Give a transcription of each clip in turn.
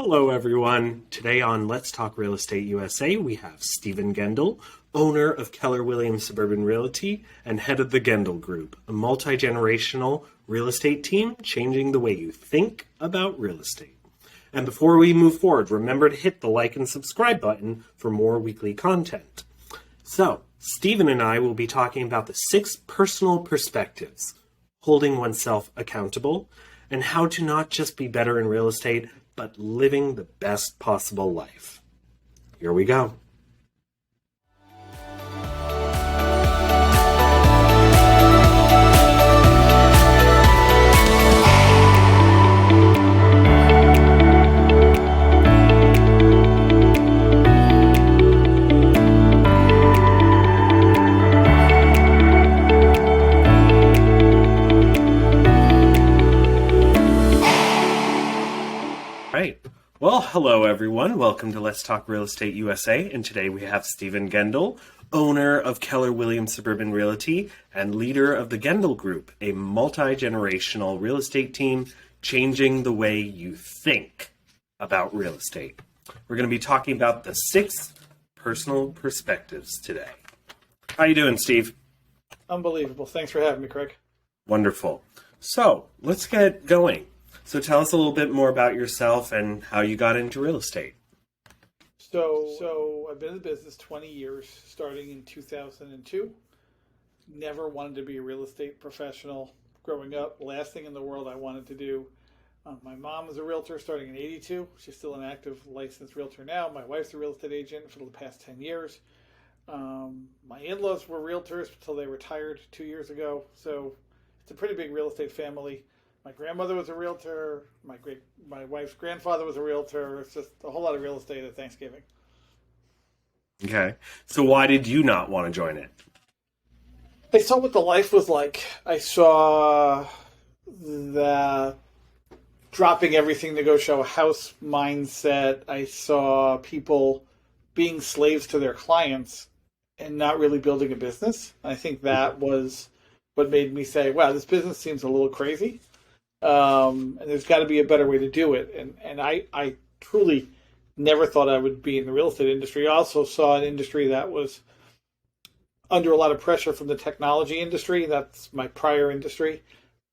Hello, everyone. Today on Let's Talk Real Estate USA, we have Steven Gendel, owner of Keller Williams Suburban Realty and head of the Gendel Group, a multi-generational real estate team changing the way you think about real estate. And before we move forward, remember to hit the like and subscribe button for more weekly content. So, Steven and I will be talking about the 6 personal perspectives, holding oneself accountable, and how to not just be better in real estate, but living the best possible life. Here we go. Right. Well, hello everyone. Welcome to Let's Talk Real Estate USA. And today we have Steven Gendel, owner of Keller Williams Suburban Realty and leader of the Gendel Group, a multi-generational real estate team changing the way you think about real estate. We're going to be talking about the 6 personal perspectives today. How you doing, Steve? Unbelievable. Thanks for having me, Craig. Wonderful. So let's get going. So tell us a little bit more about yourself and how you got into real estate. So I've been in the business 20 years, starting in 2002. Never wanted to be a real estate professional growing up. Last thing in the world I wanted to do. My mom was a realtor starting in 82. She's still an active licensed realtor now. My wife's a real estate agent for the past 10 years. My in-laws were realtors until they retired 2 years ago. So it's a pretty big real estate family. My grandmother was a realtor. My wife's grandfather was a realtor. It's just a whole lot of real estate at Thanksgiving. Okay. So why did you not want to join it? I saw what the life was like. I saw the dropping everything to go show a house mindset. I saw people being slaves to their clients and not really building a business. I think that was what made me say, wow, this business seems a little crazy. And there's got to be a better way to do it. And I truly never thought I would be in the real estate industry. I also saw an industry that was under a lot of pressure from the technology industry. That's my prior industry.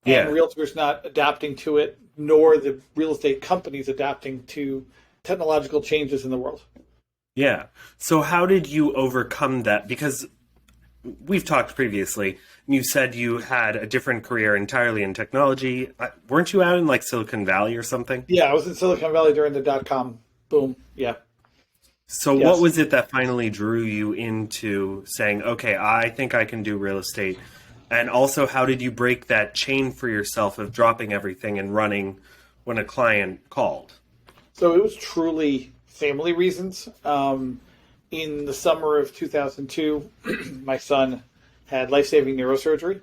Yeah. And realtors not adapting to it, nor the real estate companies adapting to technological changes in the world. Yeah. So how did you overcome that? Because we've talked previously, and you said you had a different career entirely in technology. Weren't you out in like Silicon Valley or something? Yeah, I was in Silicon Valley during the dot-com boom. Yeah. So Yes. what was it that finally drew you into saying, okay, I think I can do real estate? And also, how did you break that chain for yourself of dropping everything and running when a client called? So it was truly family reasons. In the summer of 2002, my son had life-saving neurosurgery.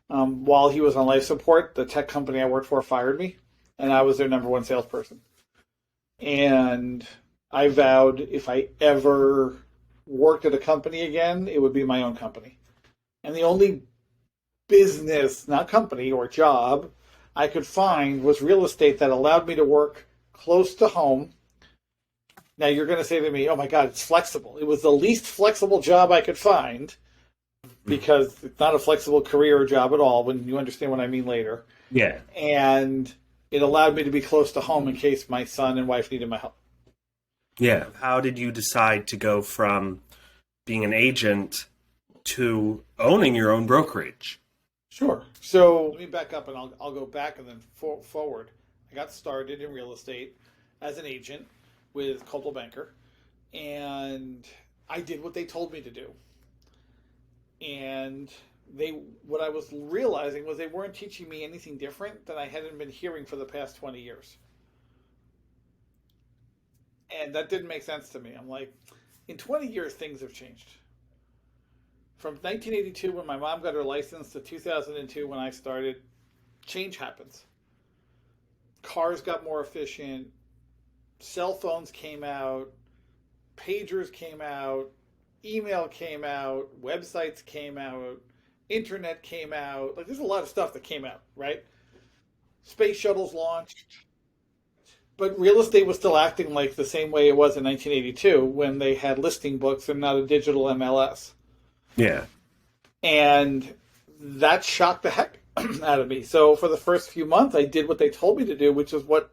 While he was on life support, the tech company I worked for fired me, and I was their number one salesperson. And I vowed if I ever worked at a company again, it would be my own company. And the only business, not company or job, I could find was real estate that allowed me to work close to home. Now you're going to say to me, oh my God, it's flexible. It was the least flexible job I could find because it's not a flexible career or job at all when you understand what I mean later. Yeah. And it allowed me to be close to home in case my son and wife needed my help. Yeah. How did you decide to go from being an agent to owning your own brokerage? Sure. So let me back up and I'll go back and then forward. I got started in real estate as an agent with Coldwell Banker, and I did what they told me to do. And what I was realizing was they weren't teaching me anything different than I hadn't been hearing for the past 20 years. And that didn't make sense to me. I'm like, in 20 years, things have changed. From 1982, when my mom got her license, to 2002, when I started, change happens. Cars got more efficient. Cell phones came out. Pagers came out. Email came out. Websites came out. Internet came out. Like, there's a lot of stuff that came out, right? Space shuttles launched. But real estate was still acting like the same way it was in 1982 when they had listing books and not a digital MLS. Yeah. And that shocked the heck out of me. So for the first few months, I did what they told me to do, which is what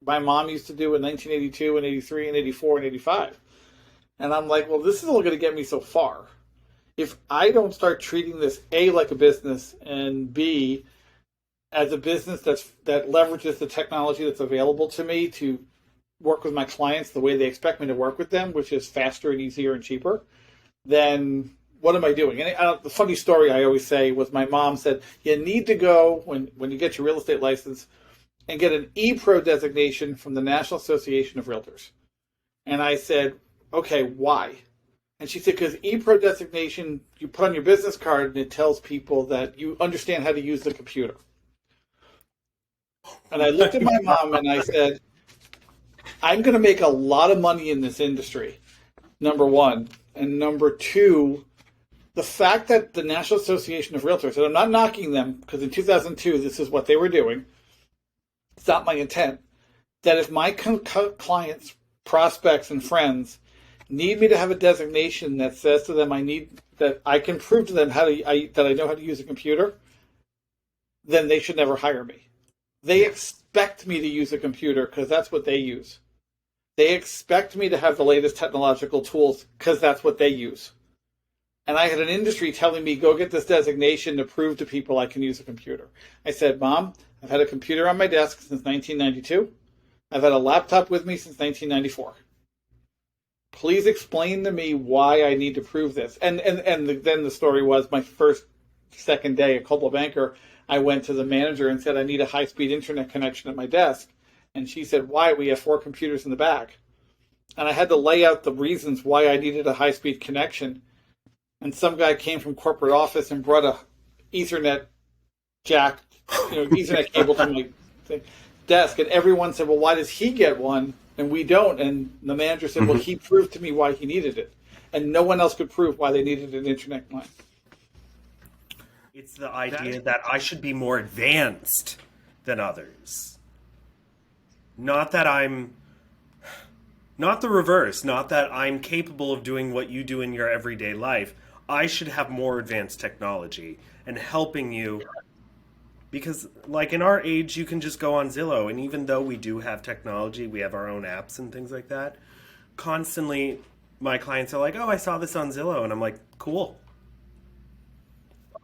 my mom used to do in 1982 and 83 and 84 and 85. And I'm like, well, this is all going to get me so far. If I don't start treating this A, like a business, and B, as a business that leverages the technology that's available to me to work with my clients the way they expect me to work with them, which is faster and easier and cheaper, then what am I doing? And the funny story I always say was my mom said, you need to go, when you get your real estate license, and get an E-Pro designation from the National Association of Realtors. And I said, okay, why? And she said, because E-Pro designation, you put on your business card and it tells people that you understand how to use the computer. And I looked at my mom and I said, I'm going to make a lot of money in this industry, number one. And number two, the fact that the National Association of Realtors, and I'm not knocking them because in 2002, this is what they were doing. It's not my intent. That if my clients, prospects, and friends need me to have a designation that says to them that I can prove to them that I know how to use a computer, then they should never hire me. They expect me to use a computer because that's what they use. They expect me to have the latest technological tools because that's what they use. And I had an industry telling me, go get this designation to prove to people I can use a computer. I said, Mom, I've had a computer on my desk since 1992. I've had a laptop with me since 1994. Please explain to me why I need to prove this. And then the story was my second day at Coldwell Banker, I went to the manager and said, I need a high-speed internet connection at my desk. And she said, why? We have 4 computers in the back. And I had to lay out the reasons why I needed a high-speed connection. And some guy came from corporate office and brought a Ethernet jack, Ethernet cable to my desk. And everyone said, well, why does he get one and we don't? And the manager said, well, he proved to me why he needed it. And no one else could prove why they needed an internet line. It's the idea that I should be more advanced than others. Not that not the reverse, not that I'm capable of doing what you do in your everyday life. I should have more advanced technology and helping you. Because, like, in our age, you can just go on Zillow, and even though we do have technology, we have our own apps and things like that, constantly my clients are like, oh, I saw this on Zillow, and I'm like, cool.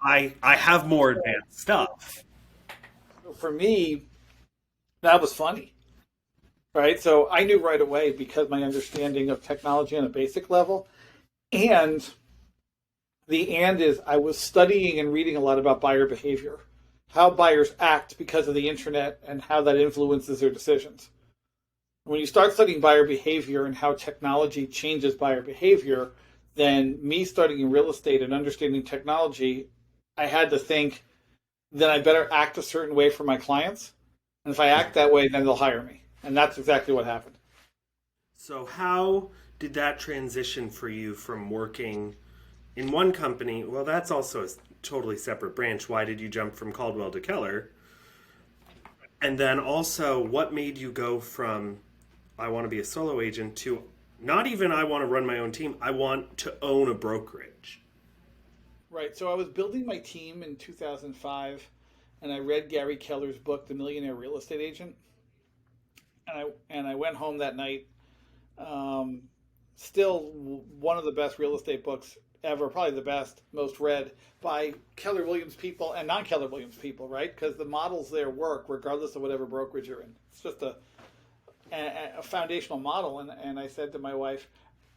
I have more advanced stuff. For me, that was funny, right? So I knew right away because my understanding of technology on a basic level, and is I was studying and reading a lot about buyer behavior, how buyers act because of the internet and how that influences their decisions. When you start studying buyer behavior and how technology changes buyer behavior, then me starting in real estate and understanding technology, I had to think that I better act a certain way for my clients. And if I act that way, then they'll hire me. And that's exactly what happened. So how did that transition for you from working in one company? Well, that's also a totally separate branch. Why did you jump from Caldwell to Keller? And then also, what made you go from I want to be a solo agent to not even I want to run my own team, I want to own a brokerage? Right. So I was building my team in 2005, and I read Gary Keller's book, The Millionaire Real Estate Agent. And I went home that night. Still one of the best real estate books ever, probably the best, most read by Keller Williams people and non-Keller Williams people, right? Because the models there work regardless of whatever brokerage you're in. It's just a foundational model. And I said to my wife,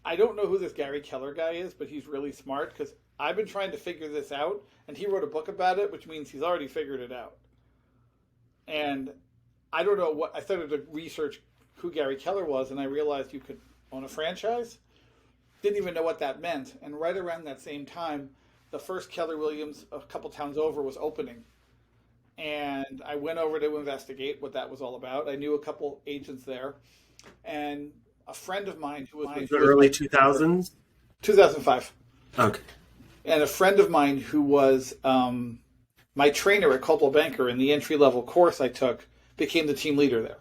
I don't know who this Gary Keller guy is, but he's really smart because I've been trying to figure this out, and he wrote a book about it, which means he's already figured it out. And I don't know what, I started to research who Gary Keller was, and I realized you could own a franchise. Didn't even know what that meant. And right around that same time, the first Keller Williams a couple towns over was opening. And I went over to investigate what that was all about. I knew a couple agents there. And a friend of mine who was... The early 2000s? 2005. Okay. And a friend of mine who was my trainer at Coldwell Banker in the entry-level course I took became the team leader there.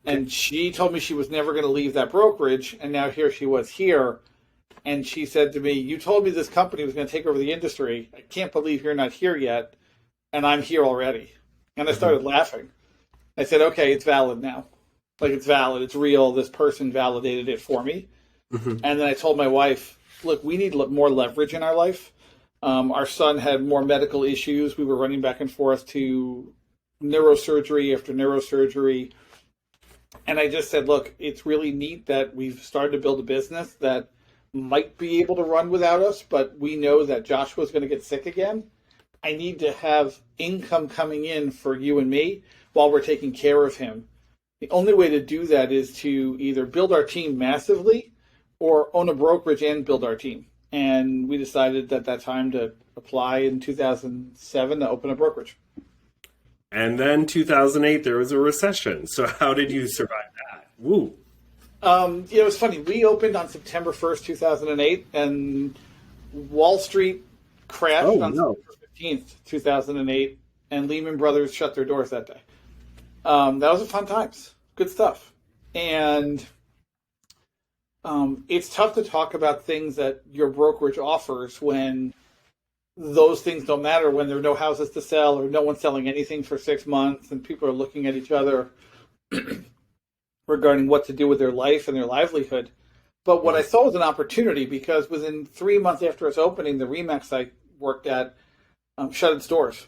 And she told me she was never going to leave that brokerage, and now here she was here. And she said to me, "You told me this company was going to take over the industry. I can't believe you're not here yet, and I'm here already." And I started laughing. I said, "Okay, it's valid now. Like, it's valid. It's real. This person validated it for me." And then I told my wife, "Look, we need more leverage in our life." Our son had more medical issues. We were running back and forth to neurosurgery after neurosurgery. And I just said, "Look, it's really neat that we've started to build a business that might be able to run without us, but we know that Joshua's going to get sick again. I need to have income coming in for you and me while we're taking care of him. The only way to do that is to either build our team massively or own a brokerage and build our team." And we decided at that time to apply in 2007 to open a brokerage. And then 2008, there was a recession. So how did you survive that? Woo. It was funny. We opened on September 1st, 2008, and Wall Street crashed on September 15th, 2008, and Lehman Brothers shut their doors that day. That was a fun times. Good stuff. And it's tough to talk about things that your brokerage offers when those things don't matter, when there are no houses to sell or no one's selling anything for 6 months and people are looking at each other regarding what to do with their life and their livelihood. But what I saw was an opportunity, because within 3 months after its opening, the RE/MAX I worked at shut its doors.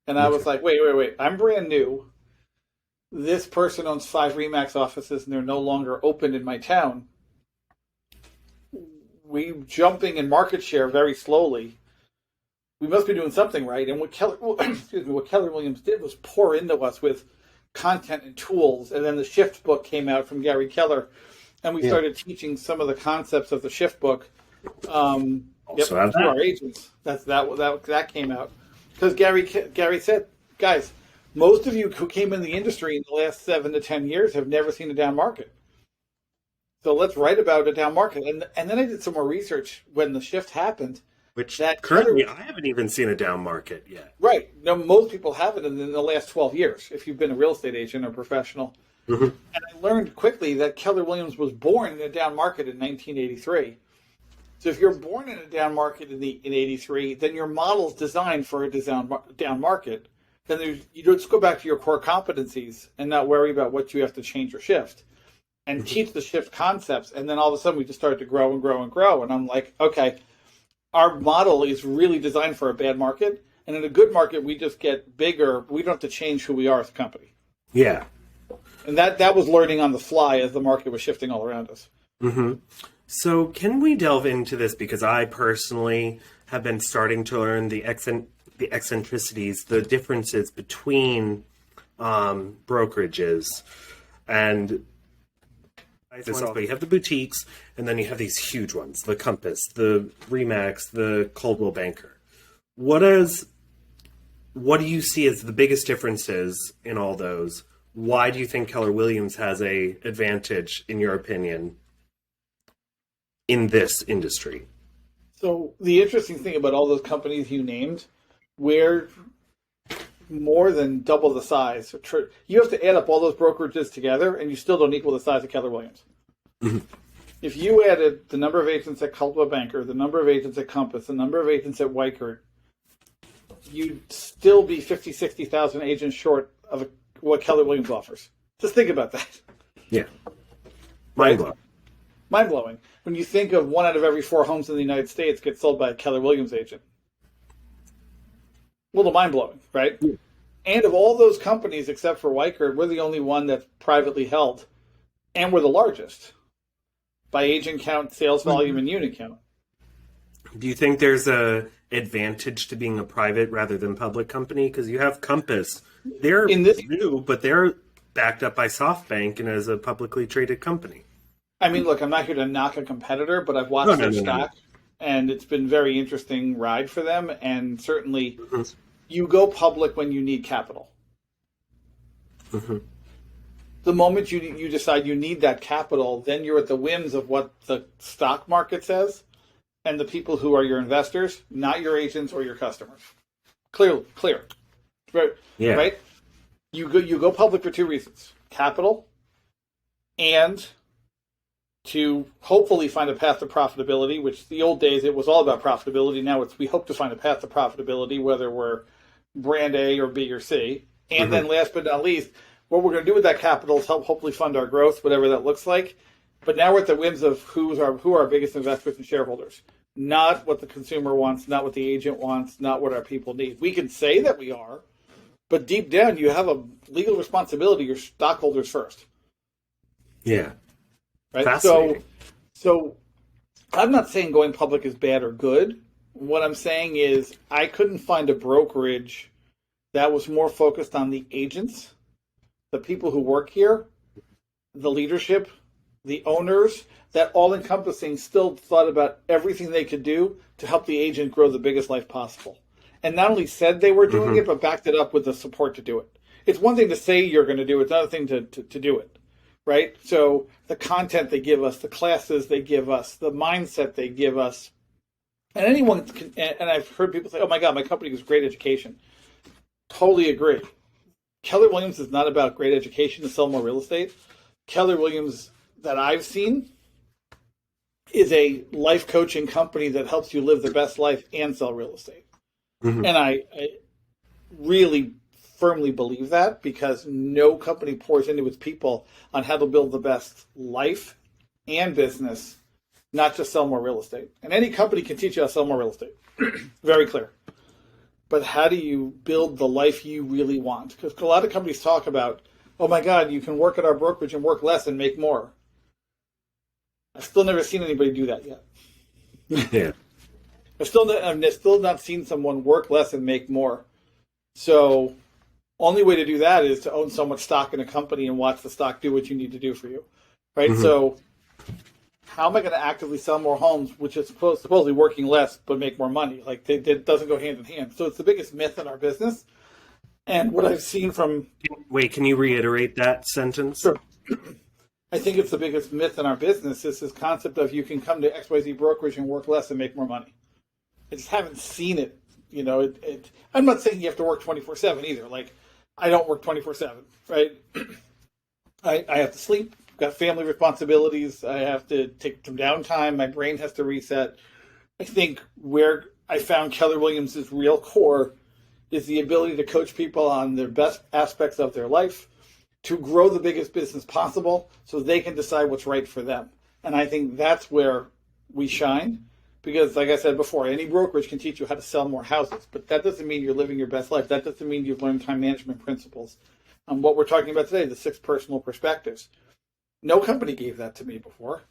And I was like, wait, I'm brand new. This person owns 5 RE/MAX offices and they're no longer open in my town. We jumping in market share very slowly. We must be doing something right. And what Keller Williams did was pour into us with content and tools. And then the Shift book came out from Gary Keller, and we started teaching some of the concepts of the Shift book to our agents. That came out because Gary said, "Guys, most of you who came in the industry in the last 7 to 10 years have never seen a down market. So let's write about a down market." And then I did some more research when the shift happened. Which currently I haven't even seen a down market yet. Right. No, most people haven't in the last 12 years, if you've been a real estate agent or professional. And I learned quickly that Keller Williams was born in a down market in 1983. So if you're born in a down market in 83, then your model's designed for a down market. Then you just go back to your core competencies and not worry about what you have to change or shift, and teach the shift concepts. And then all of a sudden we just started to grow and grow and grow. And I'm like, okay, our model is really designed for a bad market. And in a good market, we just get bigger. We don't have to change who we are as a company. Yeah. And that was learning on the fly as the market was shifting all around us. So can we delve into this? Because I personally have been starting to learn the eccentricities, the differences between brokerages. And you have the boutiques, and then you have these huge ones, the Compass, the RE/MAX, the Coldwell Banker. What do you see as the biggest differences in all those? Why do you think Keller Williams has a advantage, in your opinion, in this industry? So the interesting thing about all those companies you named, we're more than double the size. You have to add up all those brokerages together, and you still don't equal the size of Keller Williams. If you added the number of agents at Coldwell Banker, the number of agents at Compass, the number of agents at Weichert, you'd still be 50, 60,000 agents short of what Keller Williams offers. Just think about that. Yeah. Mind-blowing. Mind-blowing. When you think of 1 out of every 4 homes in the United States gets sold by a Keller Williams agent. A little mind-blowing, right? Yeah. And of all those companies, except for Weichert, we're the only one that's privately held. And we're the largest by agent count, sales volume, and unit count. Do you think there's a advantage to being a private rather than public company? Because you have Compass. They're new, but they're backed up by SoftBank and as a publicly traded company. I mean, look, I'm not here to knock a competitor, but I've watched their stock, and it's been a very interesting ride for them. And certainly, you go public when you need capital. The moment you decide you need that capital, then you're at the whims of what the stock market says and the people who are your investors, not your agents or your customers. Clear. Right? Yeah. Right? You go public for 2 reasons. capital and to hopefully find a path to profitability, which the old days it was all about profitability. Now it's we hope to find a path to profitability, whether we're brand A or B or C. And then last but not least, what we're going to do with that capital is help hopefully fund our growth, whatever that looks like. But now we're at the whims of who are our biggest investors and shareholders, not what the consumer wants, not what the agent wants, not what our people need. We can say that we are, but deep down you have a legal responsibility to your stockholders first. Yeah. Right. So I'm not saying going public is bad or good. What I'm saying is I couldn't find a brokerage that was more focused on the agents, the people who work here, the leadership, the owners, that all encompassing still thought about everything they could do to help the agent grow the biggest life possible. And not only said they were doing it, but backed it up with the support to do it. It's one thing to say you're going to do it. It's another thing to do it. Right? So the content they give us, the classes they give us, the mindset they give us, and anyone can, and I've heard people say, oh my God, my company gives great education. Totally agree. Keller Williams is not about great education to sell more real estate. Keller Williams that I've seen is a life coaching company that helps you live the best life and sell real estate. And I really firmly believe that because no company pours into its people on how to build the best life and business, not just sell more real estate. And any company can teach you how to sell more real estate. Very clear. But how do you build the life you really want? Because a lot of companies talk about, oh my God, you can work at our brokerage and work less and make more. I've still never seen anybody do that yet. Yeah. I've still not seen someone work less and make more. So only way to do that is to own so much stock in a company and watch the stock do what you need to do for you, right? So how am I going to actively sell more homes, which is supposedly working less but make more money? Like it doesn't go hand in hand. So it's the biggest myth in our business. And what I've seen from... Wait, can you reiterate that sentence? Sure. I think it's the biggest myth in our business is this concept of you can come to XYZ brokerage and work less and make more money. I just haven't seen it. You know, I'm not saying you have to work 24/7 either. Like, I don't work 24/7, right? I have to sleep. I've got family responsibilities. I have to take some downtime. My brain has to reset. I think where I found Keller Williams' real core is the ability to coach people on their best aspects of their life, to grow the biggest business possible so they can decide what's right for them. And I think that's where we shine. Because, like I said before, any brokerage can teach you how to sell more houses, but that doesn't mean you're living your best life. That doesn't mean you've learned time management principles. What we're talking about today, the 6 personal perspectives. No company gave that to me before.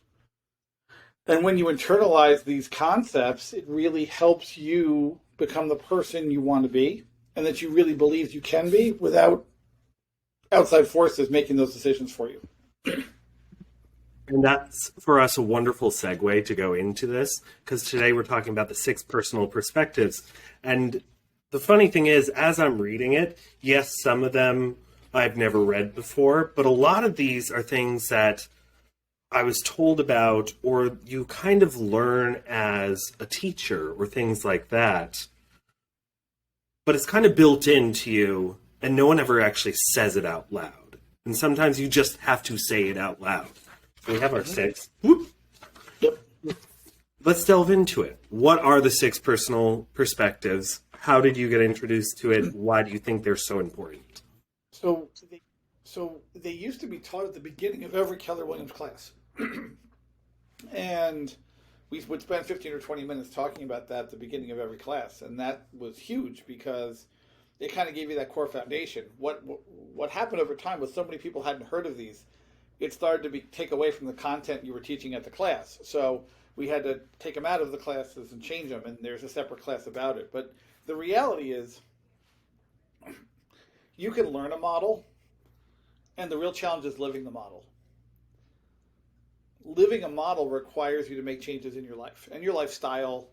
And when you internalize these concepts, it really helps you become the person you want to be and that you really believe you can be without outside forces making those decisions for you. And that's, for us, a wonderful segue to go into this, because today we're talking about the 6 personal perspectives. And the funny thing is, as I'm reading it, yes, some of them I've never read before, but a lot of these are things that I was told about or you kind of learn as a teacher or things like that. But it's kind of built into you, and no one ever actually says it out loud. And sometimes you just have to say it out loud. We have our 6. Whoop. Yep. Let's delve into it. What are the 6 personal perspectives? How did you get introduced to it? Why do you think they're so important? So they used to be taught at the beginning of every Keller Williams class. And we would spend 15 or 20 minutes talking about that at the beginning of every class. And that was huge because it kind of gave you that core foundation. What happened over time was so many people hadn't heard of these. It started to take away from the content you were teaching at the class. So we had to take them out of the classes and change them, and there's a separate class about it. But the reality is you can learn a model, and the real challenge is living the model. Living a model requires you to make changes in your life and your lifestyle,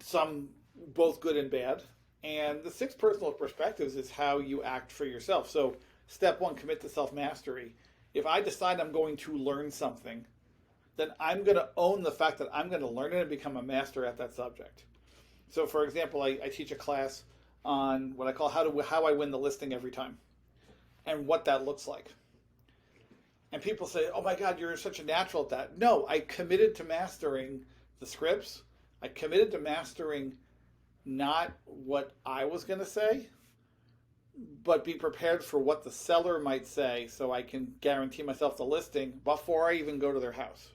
some both good and bad. And the 6 personal perspectives is how you act for yourself. So step 1, commit to self-mastery. If I decide I'm going to learn something, then I'm going to own the fact that I'm going to learn it and become a master at that subject. So, for example, I teach a class on what I call how I win the listing every time and what that looks like. And people say, "Oh my God, you're such a natural at that." No, I committed to mastering the scripts. I committed to mastering not what I was going to say, but be prepared for what the seller might say so I can guarantee myself the listing before I even go to their house.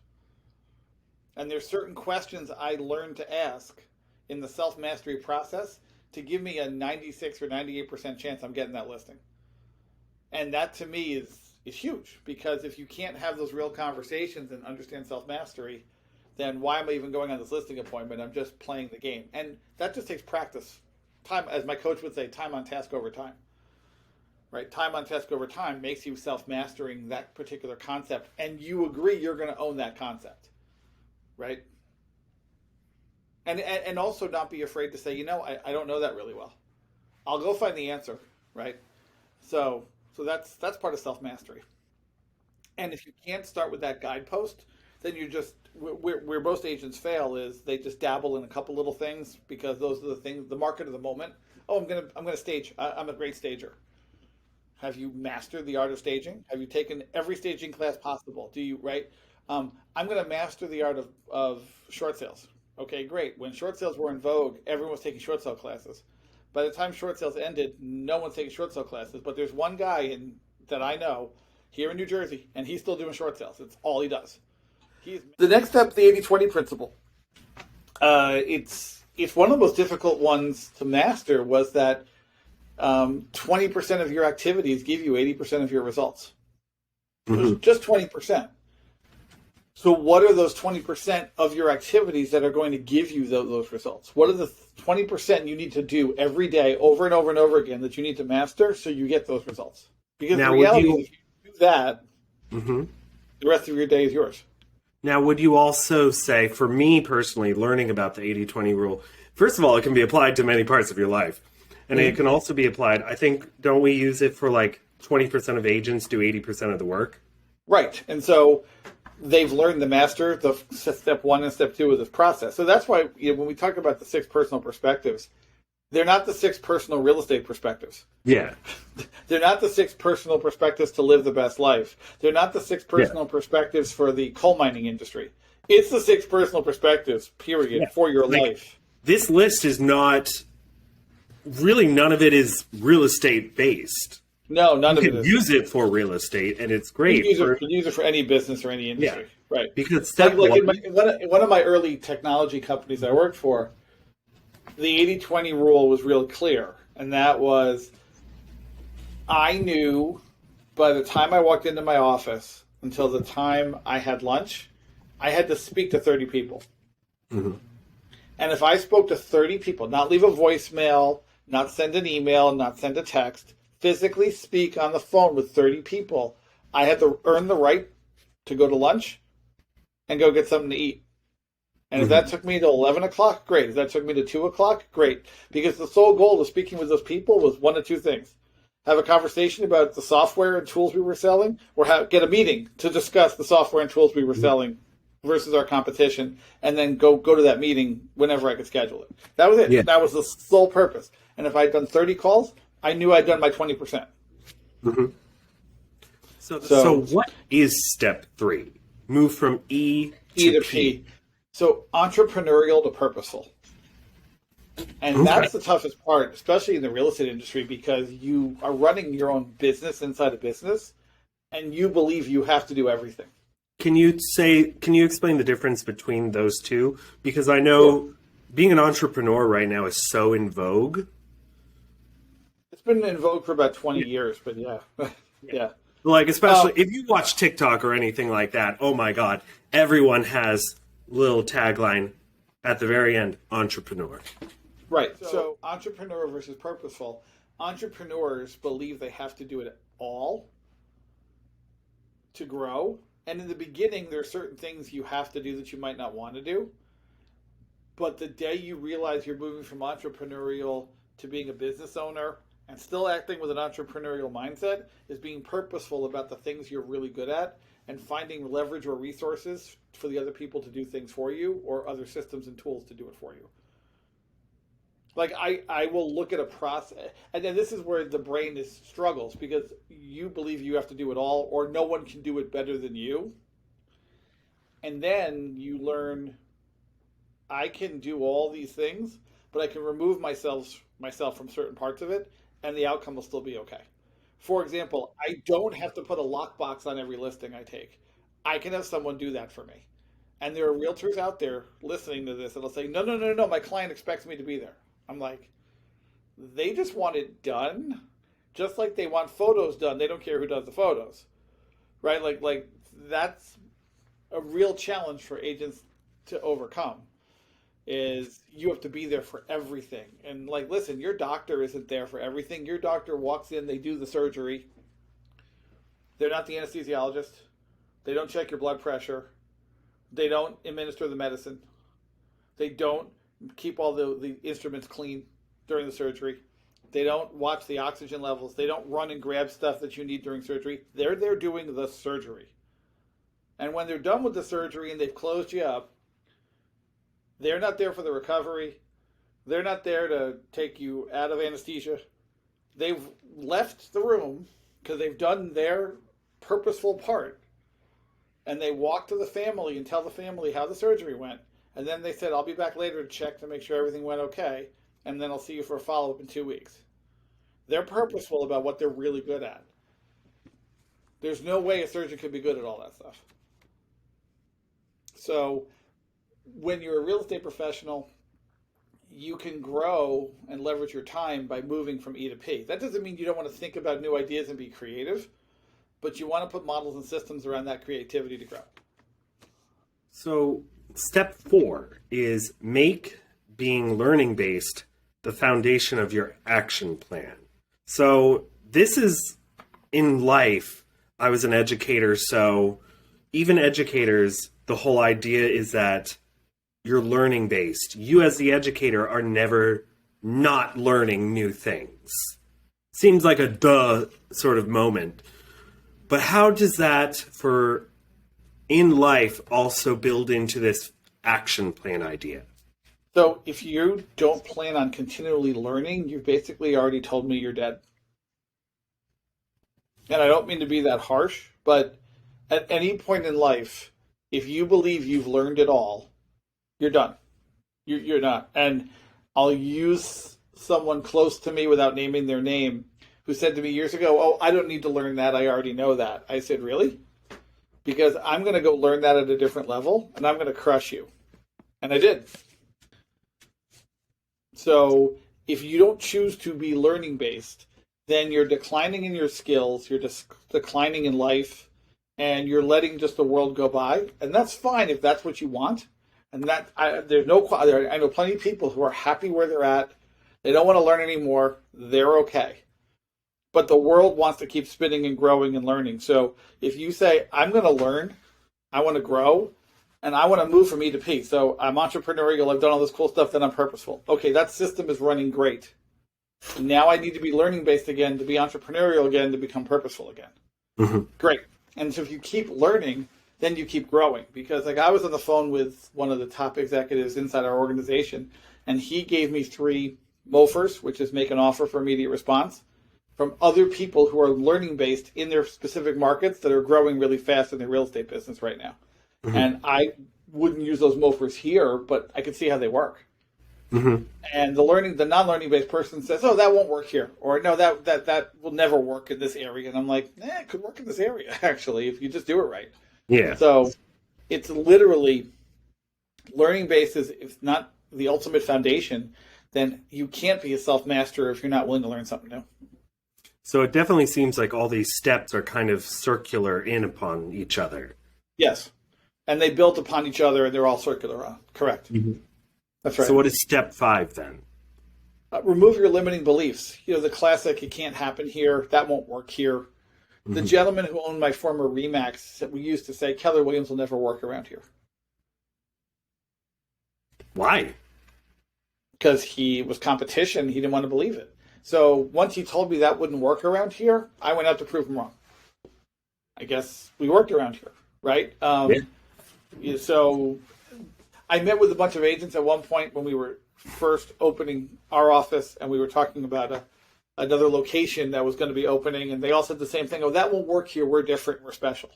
And there's certain questions I learned to ask in the self-mastery process to give me a 96 or 98% chance I'm getting that listing. And that to me is huge, because if you can't have those real conversations and understand self-mastery, then why am I even going on this listing appointment? I'm just playing the game. And that just takes practice. Time, as my coach would say, time on task over time. Right? Time on task over time makes you self-mastering that particular concept, and you agree you're going to own that concept. Right? And also not be afraid to say, I don't know that really well. I'll go find the answer. Right? So that's part of self-mastery. And if you can't start with that guidepost, then you just, where most agents fail is they just dabble in a couple little things because those are the things, the market of the moment. Oh, I'm gonna stage. I'm a great stager. Have you mastered the art of staging? Have you taken every staging class possible? Do you, right? I'm gonna master the art of short sales. Okay, great. When short sales were in vogue, everyone was taking short sale classes. By the time short sales ended, no one's taking short sale classes. But there's one guy that I know here in New Jersey, and he's still doing short sales. It's all he does. The next step, the 80-20 principle. It's one of the most difficult ones to master. Was that 20% of your activities give you 80% of your results? Mm-hmm. Just 20%. So what are those 20% of your activities that are going to give you those results? What are the 20% you need to do every day over and over and over again that you need to master so you get those results? Because the reality is, if you do that, mm-hmm. the rest of your day is yours. Now, would you also say, for me personally, learning about the 80-20 rule, first of all, it can be applied to many parts of your life. And mm-hmm. it can also be applied, I think, don't we use it for like 20% of agents do 80% of the work? Right. And so they've learned to master the step 1 and step 2 of this process. So that's why when we talk about the 6 personal perspectives, they're not the 6 personal real estate perspectives. Yeah. They're not the 6 personal perspectives to live the best life. They're not the 6 personal perspectives for the coal mining industry. It's the 6 personal perspectives, period, for your life. This list is not, really none of it is real estate based. No, none of it is. You can use it for real estate, and it's great. You can use it for any business or any industry. Yeah. Right. Because in one of my early technology companies I worked for, the 80-20 rule was real clear. And that was, I knew by the time I walked into my office until the time I had lunch, I had to speak to 30 people. Mm-hmm. And if I spoke to 30 people, not leave a voicemail, not send an email, not send a text, physically speak on the phone with 30 people, I had to earn the right to go to lunch and go get something to eat. And if that took me to 11 o'clock, great. If that took me to 2 o'clock, great. Because the sole goal of speaking with those people was one of two things. Have a conversation about the software and tools we were selling, or get a meeting to discuss the software and tools we were selling versus our competition, and then go to that meeting whenever I could schedule it. That was it. Yeah. That was the sole purpose. And if I'd done 30 calls, I knew I'd done my 20%. Mm-hmm. So what is step 3? Move from E to P. So entrepreneurial to purposeful. And that's the toughest part, especially in the real estate industry, because you are running your own business inside a business, and you believe you have to do everything. Can you explain the difference between those two? Because I know being an entrepreneur right now is so in vogue. It's been in vogue for about 20 years, but yeah. Yeah. Like, especially if you watch TikTok or anything like that, oh my God, everyone has little tagline at the very end, entrepreneur. Right. So entrepreneur versus purposeful. Entrepreneurs believe they have to do it all to grow. And in the beginning, there are certain things you have to do that you might not want to do. But the day you realize you're moving from entrepreneurial to being a business owner and still acting with an entrepreneurial mindset is being purposeful about the things you're really good at and finding leverage or resources for the other people to do things for you or other systems and tools to do it for you. Like I will look at a process, and then this is where the brain is struggles because you believe you have to do it all, or no one can do it better than you. And then you learn I can do all these things, but I can remove myself from certain parts of it, and the outcome will still be okay. For example, I don't have to put a lockbox on every listing I take. I can have someone do that for me. And there are realtors out there listening to this that'll say, no, no, no, no, my client expects me to be there. I'm like, they just want it done, just like they want photos done. They don't care who does the photos, right? Like that's a real challenge for agents to overcome. Is you have to be there for everything. And like, listen, your doctor isn't there for everything. Your doctor walks in, they do the surgery. They're not the anesthesiologist. They don't check your blood pressure. They don't administer the medicine. They don't keep all the instruments clean during the surgery. They don't watch the oxygen levels. They don't run and grab stuff that you need during surgery. They're there doing the surgery. And when they're done with the surgery and they've closed you up, they're not there for the recovery. They're not there to take you out of anesthesia. They've left the room because they've done their purposeful part. And they walk to the family and tell the family how the surgery went. And then they said, I'll be back later to check to make sure everything went okay. And then I'll see you for a follow-up in 2 weeks. They're purposeful about what they're really good at. There's no way a surgeon could be good at all that stuff. So when you're a real estate professional, you can grow and leverage your time by moving from E to P. That doesn't mean you don't want to think about new ideas and be creative, but you want to put models and systems around that creativity to grow. So step 4 is make being learning based the foundation of your action plan. So this is in life. I was an educator, so even educators, the whole idea is that you're learning based. You as the educator are never not learning new things. Seems like a duh sort of moment. But how does that for in life also build into this action plan idea? So if you don't plan on continually learning, you've basically already told me you're dead. And I don't mean to be that harsh, but at any point in life, if you believe you've learned it all, you're done. You're not. And I'll use someone close to me without naming their name who said to me years ago, oh, I don't need to learn that. I already know that. I said, really? Because I'm going to go learn that at a different level and I'm going to crush you. And I did. So if you don't choose to be learning based, then you're declining in your skills, you're declining in life, and you're letting just the world go by. And that's fine if that's what you want. And there's no, I know plenty of people who are happy where they're at. They don't want to learn anymore. They're okay. But the world wants to keep spinning and growing and learning. So if you say, I'm going to learn, I want to grow, and I want to move from E to P. So I'm entrepreneurial, I've done all this cool stuff, then I'm purposeful. Okay, that system is running great. Now I need to be learning based again, to be entrepreneurial again, to become purposeful again. Mm-hmm. Great. And so if you keep learning, then you keep growing. Because like I was on the phone with one of the top executives inside our organization, and he gave me 3 MOFRs, which is make an offer for immediate response, from other people who are learning based in their specific markets that are growing really fast in their real estate business right now. Mm-hmm. And I wouldn't use those MOFRs here, but I could see how they work. Mm-hmm. And the non-learning based person says, oh, that won't work here. Or no, that will never work in this area. And I'm like, it could work in this area, actually, if you just do it right. Yeah. So it's literally learning based is if not the ultimate foundation, then you can't be a self-master if you're not willing to learn something new. So it definitely seems like all these steps are kind of circular in upon each other. Yes. And they built upon each other and they're all circular on. Correct. Mm-hmm. That's right. So what is step 5 then? Remove your limiting beliefs. You know, the classic, it can't happen here. That won't work here. Mm-hmm. The gentleman who owned my former Remax, we used to say, Keller Williams will never work around here. Why? Because he was competition. He didn't want to believe it. So once he told me that wouldn't work around here, I went out to prove him wrong. I guess we worked around here, right? So I met with a bunch of agents at one point when we were first opening our office, and we were talking about another location that was going to be opening, and they all said the same thing. Oh, that won't work here. We're different. We're special.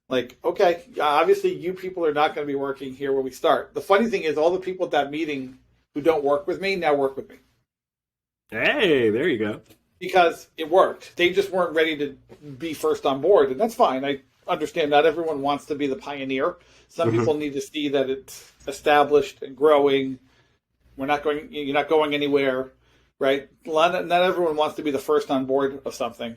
Like, okay, obviously you people are not going to be working here where we start. The funny thing is all the people at that meeting who don't work with me now work with me. Hey, there you go. Because it worked. They just weren't ready to be first on board, and that's fine. I understand not everyone wants to be the pioneer. Some people need to see that it's established and growing. You're not going anywhere, right? Not everyone wants to be the first on board of something.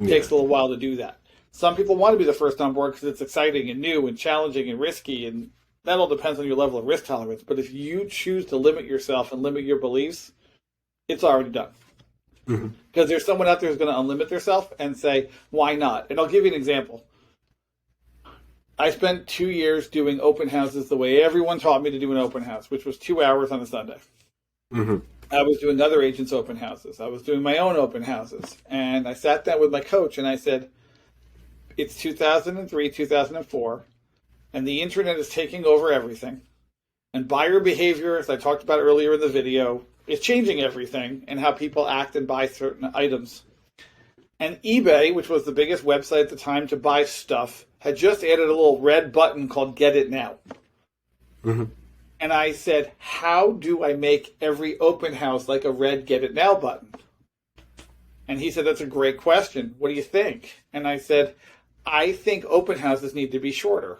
It takes a little while to do that. Some people want to be the first on board because it's exciting and new and challenging and risky, and that all depends on your level of risk tolerance. But if you choose to limit yourself and limit your beliefs, it's already done. Because there's someone out there who's going to unlimit themselves and say, why not? And I'll give you an example. I spent 2 years doing open houses the way everyone taught me to do an open house, which was 2 hours on a Sunday. I was doing other agents' open houses. I was doing my own open houses. And I sat down with my coach and I said, it's 2003, 2004, and the internet is taking over everything. And buyer behavior, as I talked about earlier in the video, is changing everything and how people act and buy certain items. And eBay, which was the biggest website at the time to buy stuff, had just added a little red button called Get It Now. And I said, how do I make every open house like a red Get It Now button? And he said, that's a great question. What do you think? And I said, I think open houses need to be shorter.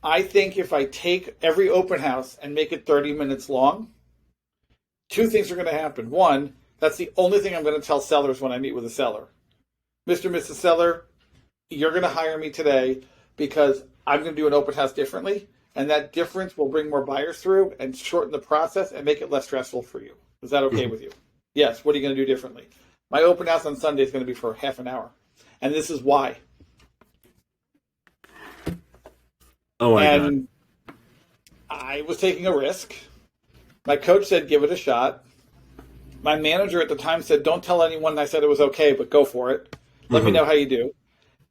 I think if I take every open house and make it 30 minutes long, two things are going to happen. One, that's the only thing I'm going to tell sellers when I meet with a seller. Mr. and Mrs. Seller, you're going to hire me today because I'm going to do an open house differently, and that difference will bring more buyers through and shorten the process and make it less stressful for you. Is that okay with you? Yes. What are you going to do differently? My open house on Sunday is going to be for half an hour, and this is why. Oh my God. I was taking a risk. My coach said, give it a shot. My manager at the time said, don't tell anyone I said it was okay, but go for it. Let me know how you do.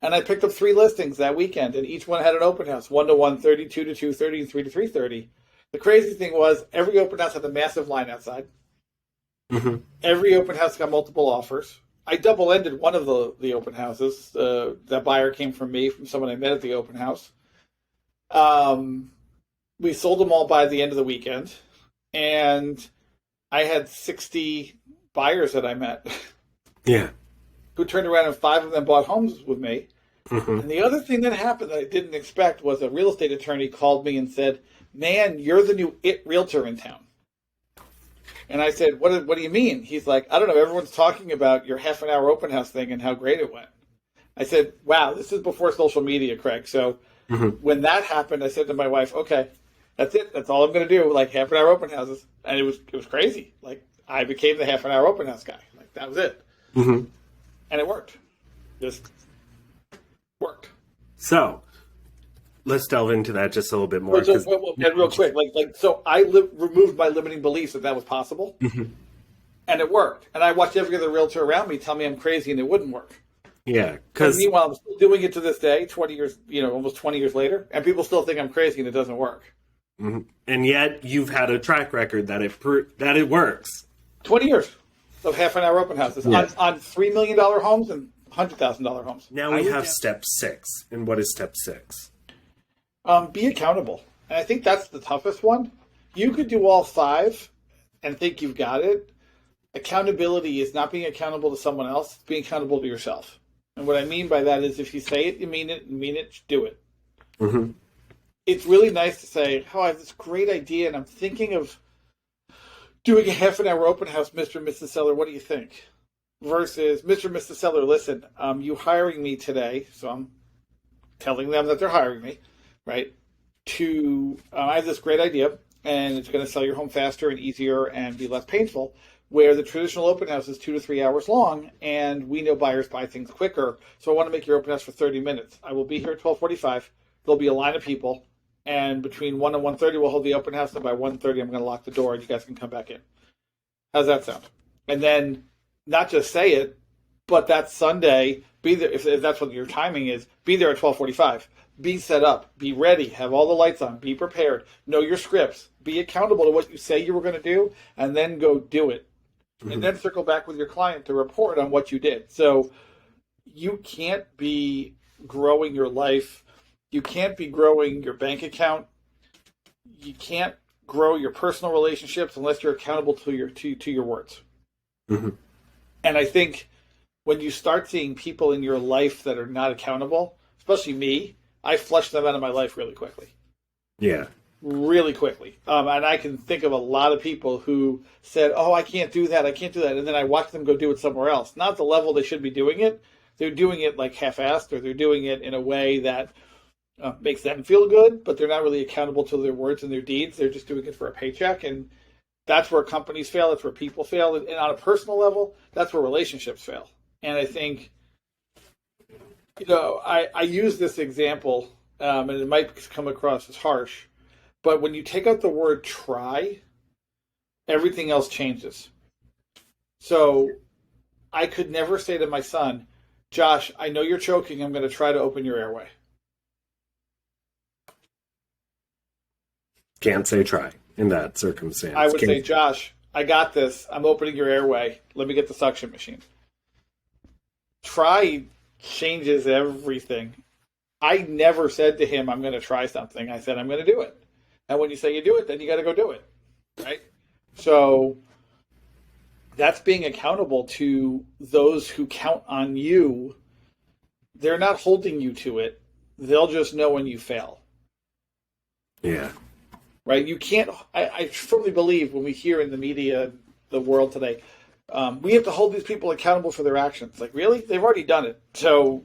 And I picked up 3 listings that weekend, and each one had an open house, 1 to 130, 2 to 230, and 3 to 330. The crazy thing was every open house had a massive line outside. Every open house got multiple offers. I double-ended one of the open houses. That buyer came from me, from someone I met at the open house. We sold them all by the end of the weekend, and I had 60 buyers that I met. Yeah. Who turned around and 5 of them bought homes with me. And the other thing that happened that I didn't expect was a real estate attorney called me and said, man, you're the new realtor in town. And I said, what do you mean? He's like, I don't know, everyone's talking about your half an hour open house thing and how great it went. I said, wow, this is before social media, Craig. So when that happened, I said to my wife, okay, that's it. That's all I'm going to do, like half an hour open houses. And it was crazy. Like I became the half an hour open house guy. Like that was it. And it worked. Just worked. So let's delve into that just a little bit more. And real quick, so I removed my limiting beliefs that was possible, and it worked. And I watched every other realtor around me tell me I'm crazy and it wouldn't work. Yeah, because meanwhile I'm still doing it to this day, 20 years, almost 20 years later, and people still think I'm crazy and it doesn't work. And yet you've had a track record that it works. 20 years of half an hour open houses on $3 million homes and $100,000 homes. Now we have step 6. And what is step 6? Be accountable. And I think that's the toughest one. You could do all 5 and think you've got it. Accountability is not being accountable to someone else, it's being accountable to yourself. And what I mean by that is if you say it, you mean it, do it. It's really nice to say, oh, I have this great idea and I'm thinking of doing a half an hour open house, Mr. and Mrs. Seller, what do you think? Versus, Mr. and Mrs. Seller, listen, you hiring me today, so I'm telling them that they're hiring me, right? I have this great idea, and it's going to sell your home faster and easier and be less painful, where the traditional open house is 2 to 3 hours long, and we know buyers buy things quicker, so I want to make your open house for 30 minutes. I will be here at 12:45. There'll be a line of people, and between 1 and 1:30, we'll hold the open house, and by 1:30, I'm going to lock the door, and you guys can come back in. How's that sound? And then not just say it, But that Sunday, be there if that's what your timing is. Be there at 12:45. Be set up. Be ready. Have all the lights on. Be prepared. Know your scripts. Be accountable to what you say you were going to do, and then go do it. Mm-hmm. And then circle back with your client to report on what you did. So you can't be growing your life. You can't be growing your bank account. You can't grow your personal relationships unless you're accountable to your words. Mm-hmm. And I think when you start seeing people in your life that are not accountable, especially me, I flush them out of my life really quickly. Yeah. Really quickly. And I can think of a lot of people who said, oh, I can't do that. And then I watch them go do it somewhere else. Not the level they should be doing it. They're doing it like half-assed, or they're doing it in a way that makes them feel good, but they're not really accountable to their words and their deeds. They're just doing it for a paycheck. And that's where companies fail. That's where people fail. And on a personal level, that's where relationships fail. And I think, I use this example, and it might come across as harsh, but when you take out the word try, everything else changes. So I could never say to my son, Josh, I know you're choking. I'm going to try to open your airway. Can't say try in that circumstance. I would say, Josh, I got this. I'm opening your airway. Let me get the suction machine. Try changes everything. I never said to him, I'm going to try something. I said, I'm going to do it. And when you say you do it, then you got to go do it. Right? So that's being accountable to those who count on you. They're not holding you to it. They'll just know when you fail. Yeah. Right? You can't, I firmly believe when we hear in the media, the world today, we have to hold these people accountable for their actions. Like, really? They've already done it. So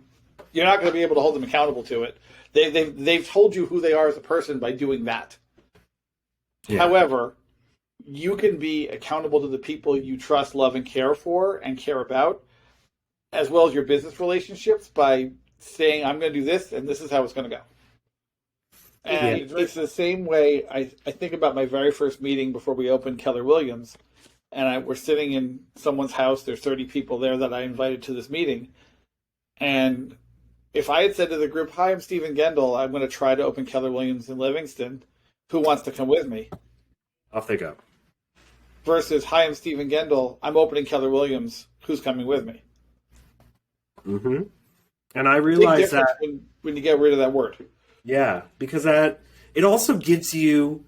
you're not going to be able to hold them accountable to it. They've told you who they are as a person by doing that. Yeah. However, you can be accountable to the people you trust, love, and care for and care about, as well as your business relationships, by saying, I'm going to do this, and this is how it's going to go. And it's the same way I think about my very first meeting before we opened Keller Williams. And we're sitting in someone's house. There's 30 people there that I invited to this meeting. And if I had said to the group, hi, I'm Steven Gendel. I'm going to try to open Keller Williams in Livingston. Who wants to come with me? Off they go. Versus, hi, I'm Steven Gendel. I'm opening Keller Williams. Who's coming with me? Mm-hmm. And I realize that when you get rid of that word. Yeah, because it also gives you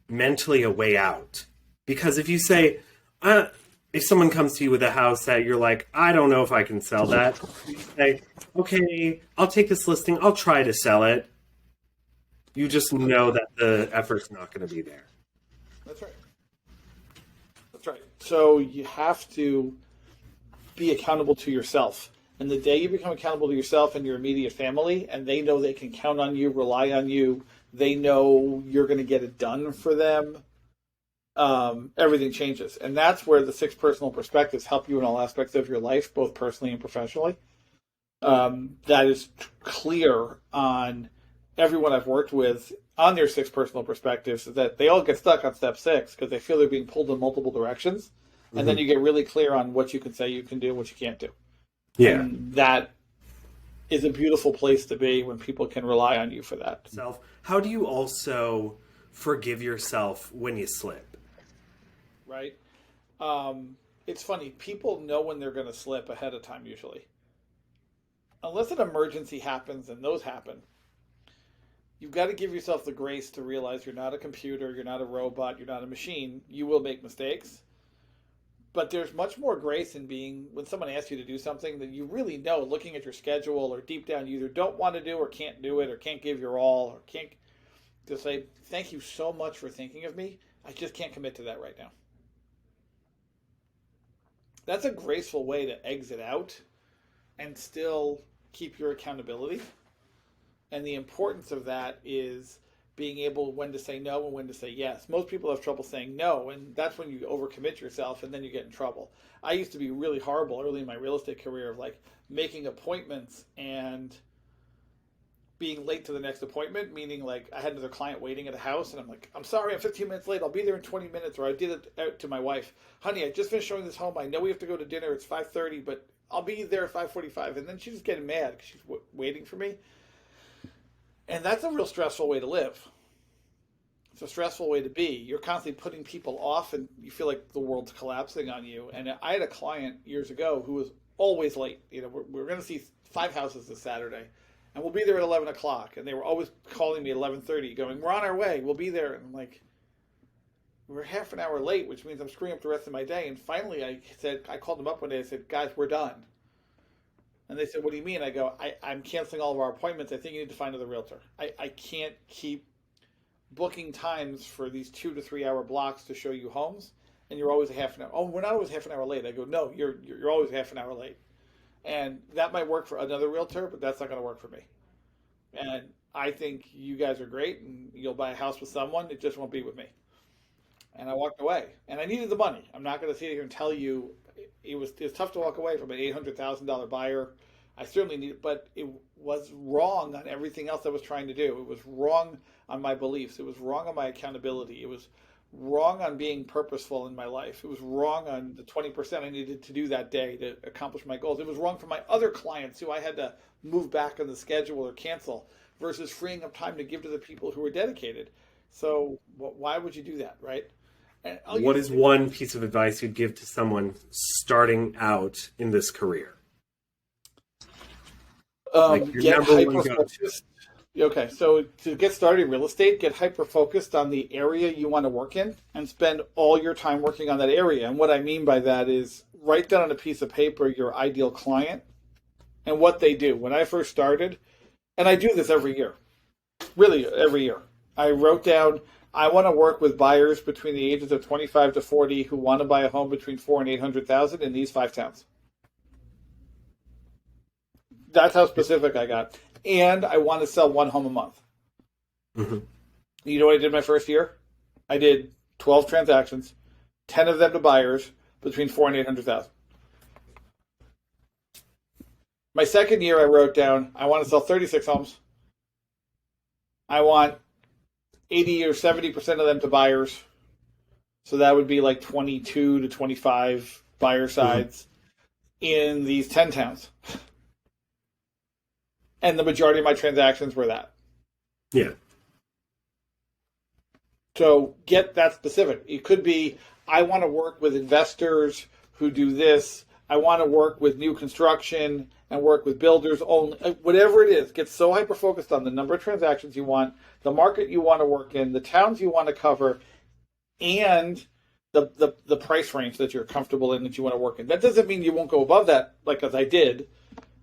mentally a way out. Because if you say, if someone comes to you with a house that you're like, I don't know if I can sell that, you say, okay, I'll take this listing. I'll try to sell it. You just know that the effort's not going to be there. That's right. That's right. So you have to be accountable to yourself. And the day you become accountable to yourself and your immediate family, and they know they can count on you, rely on you, they know you're going to get it done for them, everything changes. And that's where the 6 personal perspectives help you in all aspects of your life, both personally and professionally. That is clear on everyone I've worked with on their 6 personal perspectives, that they all get stuck on step 6 because they feel they're being pulled in multiple directions. And then you get really clear on what you can say you can do and what you can't do. Yeah. And that is a beautiful place to be when people can rely on you for that. How do you also forgive yourself when you slip? Right. It's funny. People know when they're going to slip ahead of time usually. Unless an emergency happens, and those happen, you've got to give yourself the grace to realize you're not a computer, you're not a robot, you're not a machine. You will make mistakes. But there's much more grace in being, when someone asks you to do something that you really know, looking at your schedule, or deep down you either don't want to do or can't do it or can't give your all or can't, to say, thank you so much for thinking of me. I just can't commit to that right now. That's a graceful way to exit out and still keep your accountability. And the importance of that is being able when to say no and when to say yes. Most people have trouble saying no, and that's when you overcommit yourself and then you get in trouble. I used to be really horrible early in my real estate career of like making appointments and being late to the next appointment, meaning like I had another client waiting at a house and I'm like, I'm sorry, I'm 15 minutes late. I'll be there in 20 minutes. Or I did it out to my wife. Honey, I just finished showing this home. I know we have to go to dinner. It's 5:30, but I'll be there at 5:45. And then she's just getting mad because she's waiting for me. And that's a real stressful way to live. It's a stressful way to be. You're constantly putting people off and you feel like the world's collapsing on you. And I had a client years ago who was always late. We're going to see 5 houses this Saturday and we'll be there at 11 o'clock. And they were always calling me at 11:30 going, we're on our way. We'll be there. And I'm like, we're half an hour late, which means I'm screwing up the rest of my day. And finally I called them up one day. I said, guys, we're done. And they said, what do you mean? I go, I'm canceling all of our appointments. I think you need to find another realtor. I can't keep booking times for these 2 to 3 hour blocks to show you homes, and you're always a half an hour. Oh, we're not always half an hour late. I go, no, you're always half an hour late, and that might work for another realtor, but that's not going to work for me. And I think you guys are great, and you'll buy a house with someone. It just won't be with me. And I walked away, and I needed the money. I'm not going to sit here and tell you it was tough to walk away from an $800,000 buyer. I certainly need it, but it was wrong on everything else I was trying to do. It was wrong on my beliefs. It was wrong on my accountability. It was wrong on being purposeful in my life. It was wrong on the 20% I needed to do that day to accomplish my goals. It was wrong for my other clients who I had to move back on the schedule or cancel versus freeing up time to give to the people who were dedicated. So why would you do that, right? What is one piece of advice you'd give to someone starting out in this career? Get hyper-focused. Okay, so to get started in real estate, get hyper-focused on the area you want to work in and spend all your time working on that area. And what I mean by that is write down on a piece of paper your ideal client and what they do. When I first started, and I do this every year, really every year, I wrote down, I want to work with buyers between the ages of 25 to 40 who want to buy a home between $400,000 and $800,000 in these 5 towns. That's how specific I got. And I want to sell 1 home a month. Mm-hmm. You know what I did my first year? I did 12 transactions, 10 of them to buyers between $400,000 and $800,000. My second year, I wrote down, I want to sell 36 homes. I want 80 or 70% of them to buyers. So that would be like 22 to 25 buyer sides in these 10 towns. And the majority of my transactions were that. Yeah. So get that specific. It could be, I want to work with investors who do this. I want to work with new construction and work with builders only. Whatever it is, get so hyper-focused on the number of transactions you want, the market you want to work in, the towns you want to cover, and the price range that you're comfortable in that you want to work in. That doesn't mean you won't go above that, like as I did.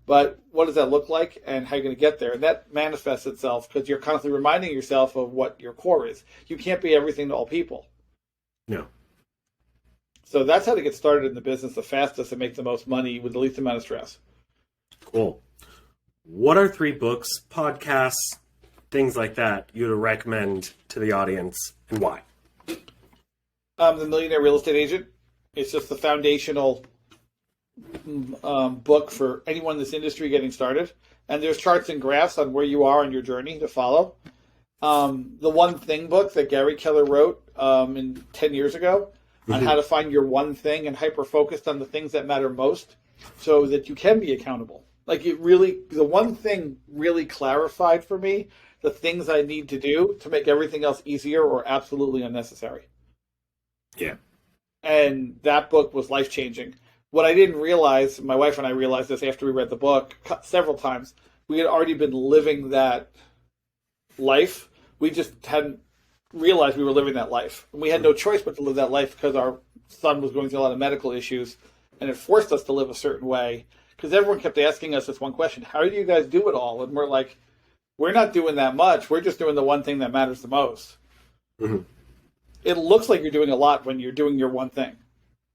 But what does that look like and how are you going to get there? And that manifests itself because you're constantly reminding yourself of what your core is. You can't be everything to all people. No. So that's how to get started in the business the fastest and make the most money with the least amount of stress. Cool. What are 3 books, podcasts, things like that you would recommend to the audience and why? The Millionaire Real Estate Agent. It's just the foundational book for anyone in this industry getting started, and there's charts and graphs on where you are on your journey to follow. The One Thing book that Gary Keller wrote 10 years ago on how to find your one thing and hyper focused on the things that matter most so that you can be accountable. Like the One Thing really clarified for me the things I need to do to make everything else easier or absolutely unnecessary. Yeah. And that book was life changing. What I didn't realize, my wife and I realized this after we read the book several times, we had already been living that life. We just hadn't realized we were living that life. And we had no choice but to live that life because our son was going through a lot of medical issues, and it forced us to live a certain way. Because everyone kept asking us this one question, how do you guys do it all? And we're like, we're not doing that much. We're just doing the one thing that matters the most. Mm-hmm. It looks like you're doing a lot when you're doing your one thing.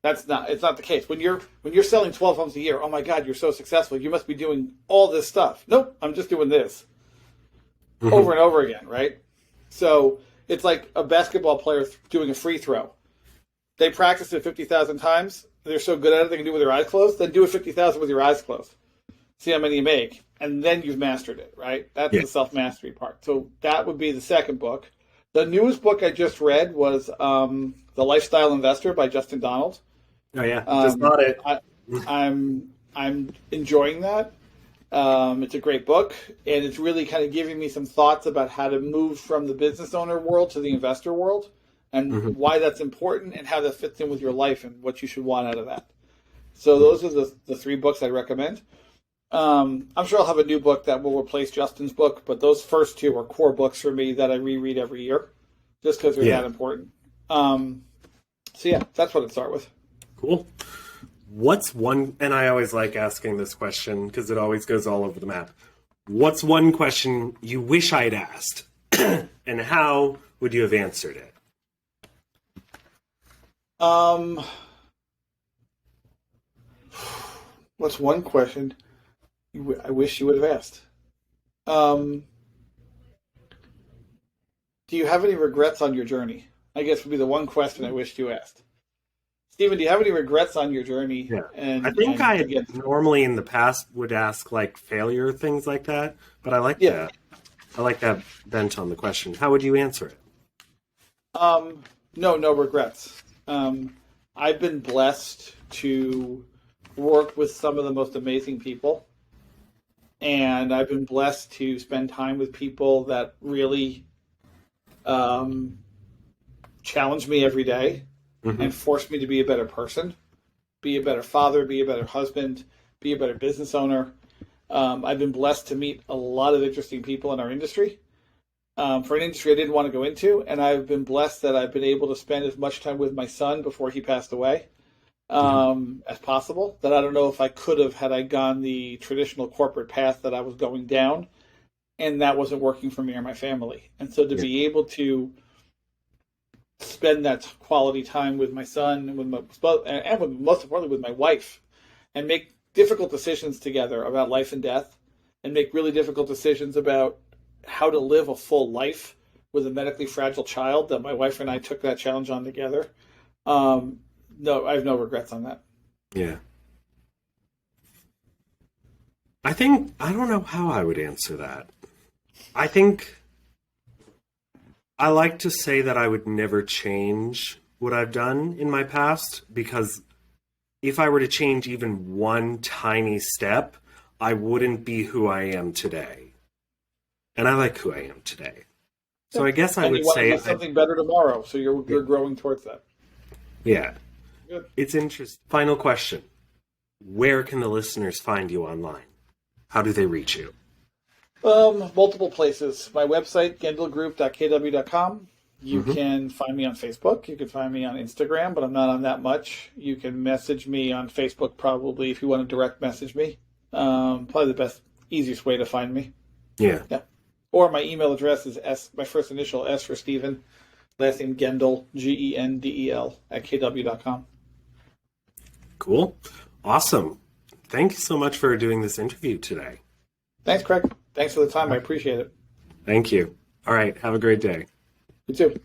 It's not the case. When you're selling 12 homes a year, oh my God, you're so successful. You must be doing all this stuff. Nope, I'm just doing this over and over again, right? So it's like a basketball player doing a free throw. They practice it 50,000 times. They're so good at it, they can do it with their eyes closed. Then do it 50,000 with your eyes closed. See how many you make. And then you've mastered it, right? That's the self-mastery part. So that would be the second book. The newest book I just read was The Lifestyle Investor by Justin Donald. Oh, yeah. Just bought it. I'm I'm enjoying that. It's a great book, and it's really kind of giving me some thoughts about how to move from the business owner world to the investor world, and why that's important, and how that fits in with your life and what you should want out of that. So those are the three books I recommend. I'm sure I'll have a new book that will replace Justin's book, but those first two are core books for me that I reread every year, just because they're that important. So yeah, that's what I'd start with. Cool. What's one, and I always like asking this question because it always goes all over the map. What's one question you wish I'd asked, and how would you have answered it? What's one question I wish you would have asked? Do you have any regrets on your journey? I guess would be the one question I wished you asked. Steven, do you have any regrets on your journey? Yeah. I think normally in the past would ask like failure, things like that, but I like that. I like that bent on the question. How would you answer it? No regrets. I've been blessed to work with some of the most amazing people, and I've been blessed to spend time with people that really challenge me every day. And force me to be a better person, be a better father, be a better husband, be a better business owner. I've been blessed to meet a lot of interesting people in our industry, for an industry I didn't want to go into. And I've been blessed that I've been able to spend as much time with my son before he passed away as possible, that I don't know if I could have had I gone the traditional corporate path that I was going down, and that wasn't working for me or my family. And so to be able to spend that quality time with my son and with most importantly with my wife, and make difficult decisions together about life and death, and make really difficult decisions about how to live a full life with a medically fragile child, that my wife and I took that challenge on together. No, I have no regrets on that. Yeah. I don't know how I would answer that. I think I like to say that I would never change what I've done in my past, because if I were to change even one tiny step, I wouldn't be who I am today. And I like who I am today. So I guess I would say something better tomorrow. So you're growing towards that. Yeah. Good. It's interesting. Final question. Where can the listeners find you online? How do they reach you? Multiple places. My website, gendelgroup.kw.com. You can find me on Facebook. You can find me on Instagram, but I'm not on that much. You can message me on Facebook, probably, if you want to direct message me. Probably the easiest way to find me. Yeah. Or my email address is my first initial S for Steven, last name Gendel, Gendel, @kw.com. Cool. Awesome. Thank you so much for doing this interview today. Thanks, Craig. Thanks for the time. I appreciate it. Thank you. All right. Have a great day. You too.